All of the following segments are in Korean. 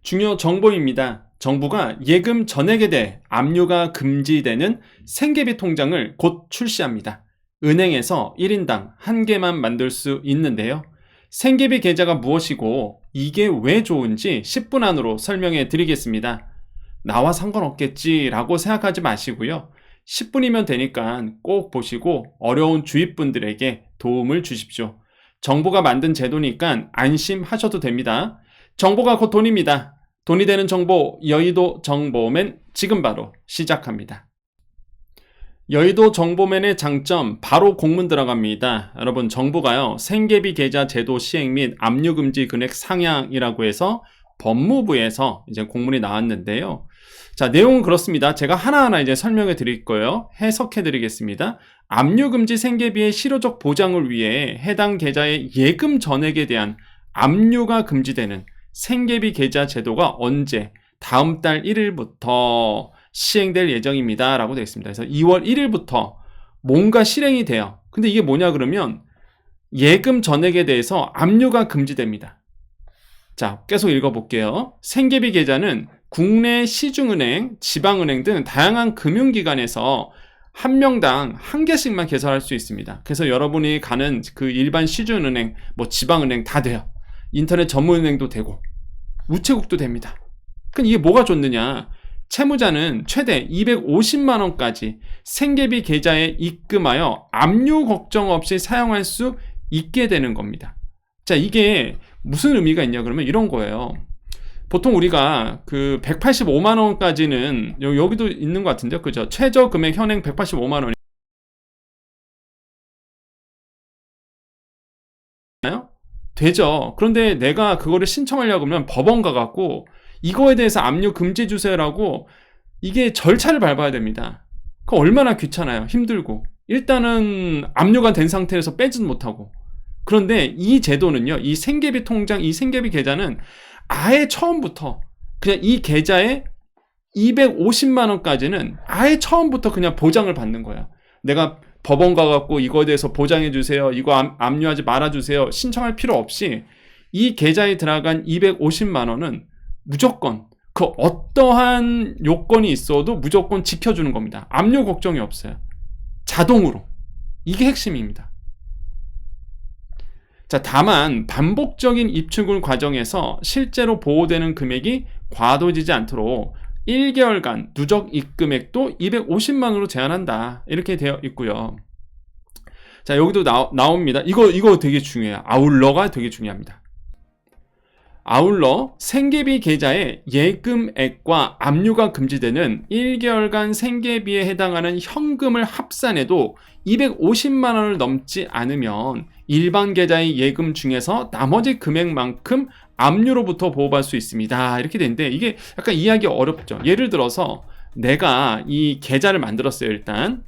중요 정보입니다. 정부가 예금 전액에 대해 압류가 금지되는 생계비 통장을 곧 출시합니다. 은행에서 1인당 1개만 만들 수 있는데요. 생계비 계좌가 무엇이고 이게 왜 좋은지 10분 안으로 설명해 드리겠습니다. 나와 상관없겠지 라고 생각하지 마시고요. 10분이면 되니까 꼭 보시고 어려운 주위분들에게 도움을 주십시오. 정부가 만든 제도니까 안심하셔도 됩니다. 정보가 곧 돈입니다. 돈이 되는 정보, 여의도 정보맨 지금 바로 시작합니다. 여의도 정보맨의 장점, 바로 공문 들어갑니다. 여러분, 정부가요, 생계비 계좌 제도 시행 및 압류 금지 금액 상향이라고 해서 법무부에서 이제 공문이 나왔는데요. 자, 내용은 그렇습니다. 제가 하나하나 이제 설명해 드릴 거예요. 해석해 드리겠습니다. 압류 금지 생계비의 실효적 보장을 위해 해당 계좌의 예금 전액에 대한 압류가 금지되는 생계비 계좌 제도가 언제? 다음 달 1일부터 시행될 예정입니다. 라고 되어 있습니다. 그래서 2월 1일부터 뭔가 실행이 돼요. 근데 이게 뭐냐 그러면 예금 전액에 대해서 압류가 금지됩니다. 자, 계속 읽어볼게요. 생계비 계좌는 국내 시중은행, 지방은행 등 다양한 금융기관에서 한 명당 한 개씩만 개설할 수 있습니다. 그래서 여러분이 가는 그 일반 시중은행, 지방은행 다 돼요. 인터넷 전문은행도 되고 우체국도 됩니다. 그럼 이게 뭐가 좋느냐? 채무자는 최대 250만 원까지 생계비 계좌에 입금하여 압류 걱정 없이 사용할 수 있게 되는 겁니다. 자, 이게 무슨 의미가 있냐 그러면 이런 거예요. 보통 우리가 그 185만 원까지는 여기도 있는 것 같은데요. 그죠? 최저 금액 현행 185만 원. 되죠. 그런데 내가 그거를 신청하려고 하면 법원 가갖고 이거에 대해서 압류 금지 주세요라고 이게 절차를 밟아야 됩니다. 그거 얼마나 귀찮아요. 힘들고. 일단은 압류가 된 상태에서 빼지도 못하고. 그런데 이 제도는요. 이 생계비 통장, 이 생계비 계좌는 아예 처음부터 그냥 이 계좌에 250만 원까지는 아예 처음부터 그냥 보장을 받는 거예요. 내가 법원 가갖고 이거에 대해서 보장해 주세요. 이거 압류하지 말아주세요. 신청할 필요 없이 이 계좌에 들어간 250만 원은 무조건 그 어떠한 요건이 있어도 무조건 지켜주는 겁니다. 압류 걱정이 없어요. 자동으로. 이게 핵심입니다. 자, 다만 반복적인 입출금 과정에서 실제로 보호되는 금액이 과도지지 않도록 1개월간 누적 입금액도 250만 원으로 제한한다. 이렇게 되어 있고요. 자, 여기도 나옵니다. 이거 되게 중요해요. 아울러가 되게 중요합니다. 아울러 생계비 계좌의 예금액과 압류가 금지되는 1개월간 생계비에 해당하는 현금을 합산해도 250만 원을 넘지 않으면 일반 계좌의 예금 중에서 나머지 금액만큼 압류로부터 보호받을 수 있습니다. 이렇게 되는데 이게 약간 이해하기 어렵죠. 예를 들어서 내가 이 계좌를 만들었어요. 일단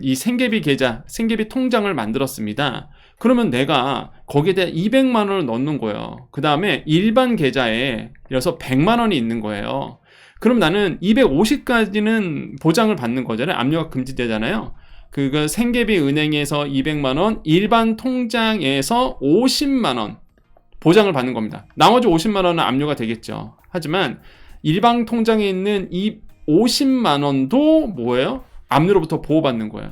이 생계비 계좌, 생계비 통장을 만들었습니다. 그러면 내가 거기에 대해 200만 원을 넣는 거예요. 그 다음에 일반 계좌에 그래서 100만 원이 있는 거예요. 그럼 나는 250까지는 보장을 받는 거잖아요. 압류가 금지되잖아요. 그거 생계비 은행에서 200만 원, 일반 통장에서 50만 원 보장을 받는 겁니다. 나머지 50만 원은 압류가 되겠죠. 하지만 일반 통장에 있는 이 50만 원도 뭐예요? 압류로부터 보호받는 거예요.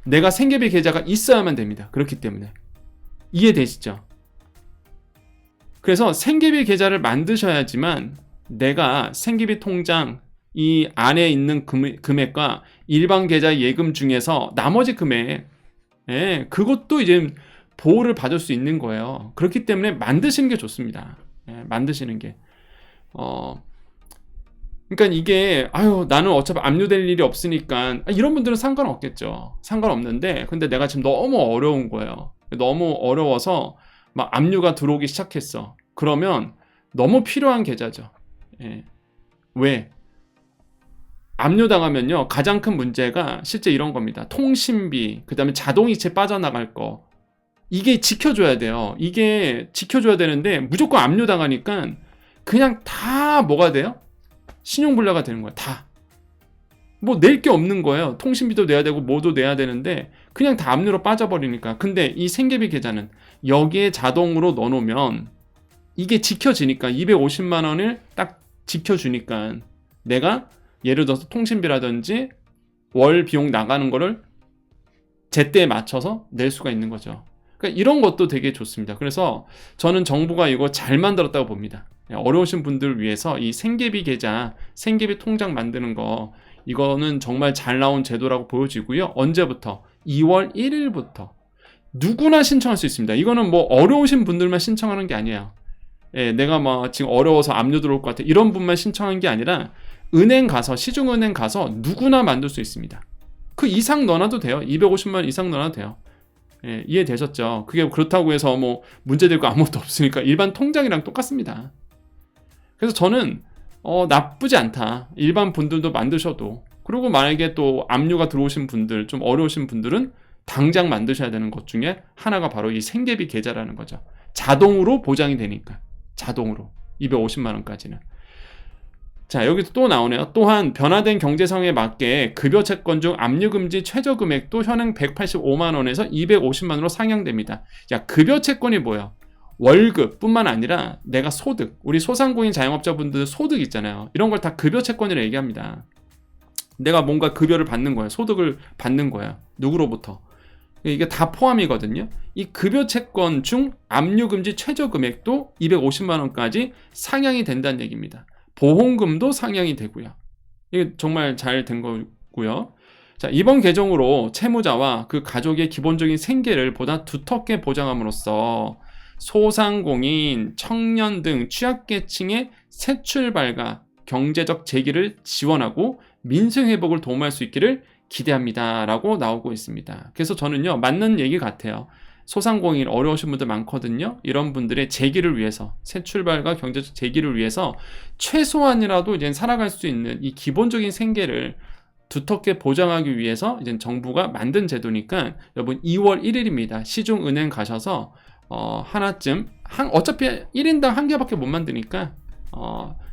내가 생계비 계좌가 있어야만 됩니다. 그렇기 때문에. 이해되시죠? 그래서 생계비 계좌를 만드셔야지만 내가 생계비 통장 이 안에 있는 금액과 일반 계좌 예금 중에서 나머지 금액, 그것도 이제 보호를 받을 수 있는 거예요. 그렇기 때문에 만드시는 게 좋습니다. 만드시는 게. 그러니까 이게 나는 어차피 압류될 일이 없으니까 이런 분들은 상관없겠죠. 상관없는데 근데 내가 지금 너무 어려운 거예요. 너무 어려워서 막 압류가 들어오기 시작했어. 그러면 너무 필요한 계좌죠. 왜? 압류당하면요 가장 큰 문제가 실제 이런 겁니다. 통신비, 그 다음에 자동이체 빠져나갈 거, 이게 지켜줘야 돼요. 이게 지켜줘야 되는데 무조건 압류당하니까 그냥 다 뭐가 돼요? 신용불량가 되는 거야. 다. 뭐 낼 게 없는 거예요. 통신비도 내야 되고 뭐도 내야 되는데 그냥 다 압류로 빠져버리니까. 근데 이 생계비 계좌는 여기에 자동으로 넣어놓으면 이게 지켜지니까 250만 원을 딱 지켜주니까 내가 예를 들어서 통신비라든지 월 비용 나가는 거를 제때에 맞춰서 낼 수가 있는 거죠. 그러니까 이런 것도 되게 좋습니다. 그래서 저는 정부가 이거 잘 만들었다고 봅니다. 어려우신 분들을 위해서 이 생계비 계좌, 생계비 통장 만드는 거, 이거는 정말 잘 나온 제도라고 보여지고요. 언제부터? 2월 1일부터 누구나 신청할 수 있습니다. 이거는 뭐 어려우신 분들만 신청하는 게 아니에요. 내가 막 지금 어려워서 압류 들어올 것 같아, 이런 분만 신청한 게 아니라 은행 가서, 시중은행 가서 누구나 만들 수 있습니다. 그 이상 넣어놔도 돼요. 250만 원 이상 넣어놔도 돼요. 이해되셨죠? 그게 그렇다고 해서 뭐 문제될 거 아무것도 없으니까 일반 통장이랑 똑같습니다. 그래서 저는 나쁘지 않다. 일반 분들도 만드셔도. 그리고 만약에 또 압류가 들어오신 분들, 좀 어려우신 분들은 당장 만드셔야 되는 것 중에 하나가 바로 이 생계비 계좌라는 거죠. 자동으로 보장이 되니까. 자동으로 250만 원까지는. 자, 여기도 또 나오네요. 또한 변화된 경제 상황에 맞게 급여 채권 중 압류 금지 최저 금액도 현행 185만 원에서 250만 원으로 상향됩니다. 야, 급여 채권이 뭐예요? 월급뿐만 아니라 내가 소득, 우리 소상공인 자영업자분들 소득 있잖아요. 이런 걸 다 급여 채권이라 얘기합니다. 내가 뭔가 급여를 받는 거예요. 소득을 받는 거예요. 누구로부터? 이게 다 포함이거든요. 이 급여 채권 중 압류 금지 최저 금액도 250만 원까지 상향이 된다는 얘기입니다. 보험금도 상향이 되고요. 이게 정말 잘 된 거고요. 자, 이번 개정으로 채무자와 그 가족의 기본적인 생계를 보다 두텁게 보장함으로써 소상공인, 청년 등 취약계층의 새 출발과 경제적 재기를 지원하고 민생 회복을 도움할 수 있기를 기대합니다. 라고 나오고 있습니다. 그래서 저는요, 맞는 얘기 같아요. 소상공인 어려우신 분들 많거든요. 이런 분들의 재기를 위해서, 새 출발과 경제적 재기를 위해서 최소한이라도 이제 살아갈 수 있는 이 기본적인 생계를 두텁게 보장하기 위해서 이제 정부가 만든 제도니까 여러분 2월 1일입니다. 시중은행 가셔서 하나쯤, 어차피 1인당 한 개밖에 못 만드니까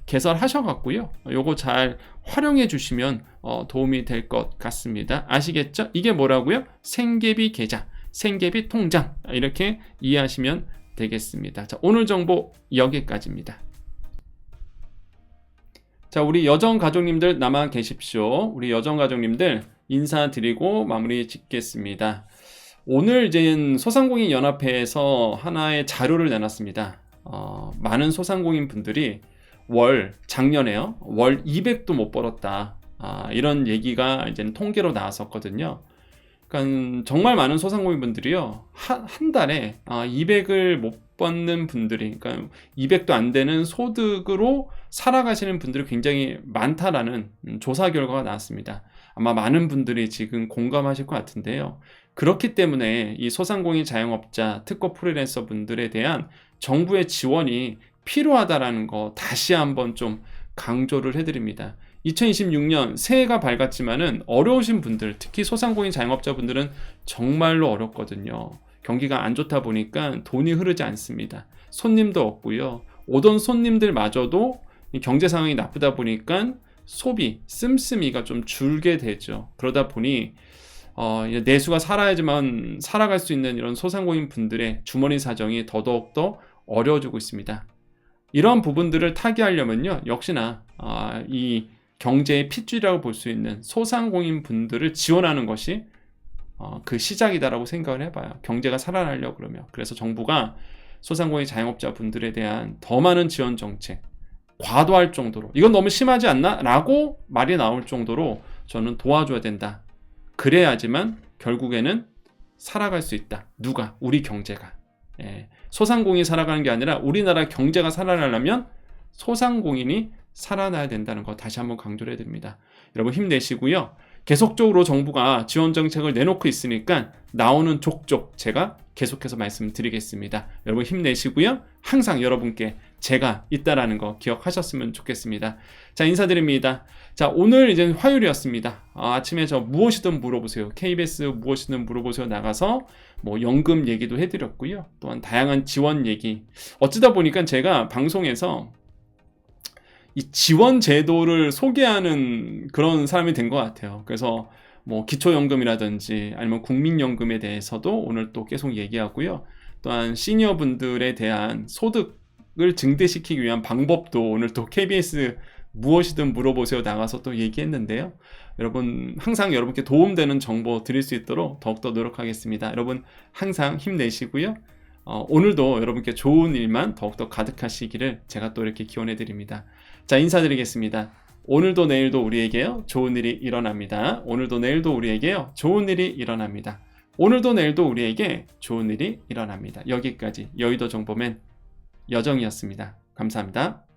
개설하셔갖고요. 요거 잘 활용해 주시면 도움이 될 것 같습니다. 아시겠죠? 이게 뭐라고요? 생계비 계좌, 생계비 통장, 이렇게 이해하시면 되겠습니다. 자, 오늘 정보 여기까지입니다. 자, 우리 여정 가족님들 남아 계십시오. 우리 여정 가족님들 인사드리고 마무리 짓겠습니다. 오늘 이제 소상공인 연합회에서 하나의 자료를 내놨습니다. 많은 소상공인 분들이 작년에요. 월 200도 못 벌었다. 이런 얘기가 이제 통계로 나왔었거든요. 그러니까 정말 많은 소상공인 분들이요. 한 달에 200을 못 받는 분들이, 그러니까 200도 안 되는 소득으로 살아가시는 분들이 굉장히 많다라는 조사 결과가 나왔습니다. 아마 많은 분들이 지금 공감하실 것 같은데요. 그렇기 때문에 이 소상공인 자영업자, 특허 프리랜서 분들에 대한 정부의 지원이 필요하다라는 거 다시 한번 좀 강조를 해드립니다. 2026년 새해가 밝았지만은 어려우신 분들, 특히 소상공인 자영업자분들은 정말로 어렵거든요. 경기가 안 좋다 보니까 돈이 흐르지 않습니다. 손님도 없고요. 오던 손님들마저도 경제 상황이 나쁘다 보니까 소비, 씀씀이가 좀 줄게 되죠. 그러다 보니 내수가 살아야지만 살아갈 수 있는 이런 소상공인 분들의 주머니 사정이 더더욱더 어려워지고 있습니다. 이런 부분들을 타개하려면요, 역시나 이 경제의 핏줄이라고 볼 수 있는 소상공인 분들을 지원하는 것이 그 시작이다라고 생각을 해봐요. 경제가 살아나려고 그러면. 그래서 정부가 소상공인 자영업자 분들에 대한 더 많은 지원 정책, 과도할 정도로, 이건 너무 심하지 않나? 라고 말이 나올 정도로 저는 도와줘야 된다. 그래야지만 결국에는 살아갈 수 있다. 누가? 우리 경제가. 소상공인이 살아가는 게 아니라 우리나라 경제가 살아나려면 소상공인이 살아나야 된다는 거 다시 한번 강조를 해드립니다. 여러분 힘내시고요. 계속적으로 정부가 지원 정책을 내놓고 있으니까 나오는 족족 제가 계속해서 말씀드리겠습니다. 여러분 힘내시고요. 항상 여러분께 제가 있다라는 거 기억하셨으면 좋겠습니다. 자, 인사드립니다. 자, 오늘 이제 화요일이었습니다. 아침에 저 무엇이든 물어보세요. KBS 무엇이든 물어보세요 나가서 뭐 연금 얘기도 해드렸고요. 또한 다양한 지원 얘기. 어쩌다 보니까 제가 방송에서 이 지원 제도를 소개하는 그런 사람이 된 것 같아요. 그래서 뭐 기초연금이라든지 아니면 국민연금에 대해서도 오늘 또 계속 얘기하고요. 또한 시니어분들에 대한 소득 실력을 증대시키기 위한 방법도 오늘 또 KBS 무엇이든 물어보세요 나가서 또 얘기했는데요. 여러분 항상 여러분께 도움되는 정보 드릴 수 있도록 더욱더 노력하겠습니다. 여러분 항상 힘내시고요. 오늘도 여러분께 좋은 일만 더욱더 가득하시기를 제가 또 이렇게 기원해 드립니다. 자, 인사드리겠습니다. 오늘도 내일도 우리에게요 좋은 일이 일어납니다. 오늘도 내일도 우리에게요 좋은 일이 일어납니다. 오늘도 내일도 우리에게 좋은 일이 일어납니다. 여기까지 여의도 정보맨 여정이었습니다. 감사합니다.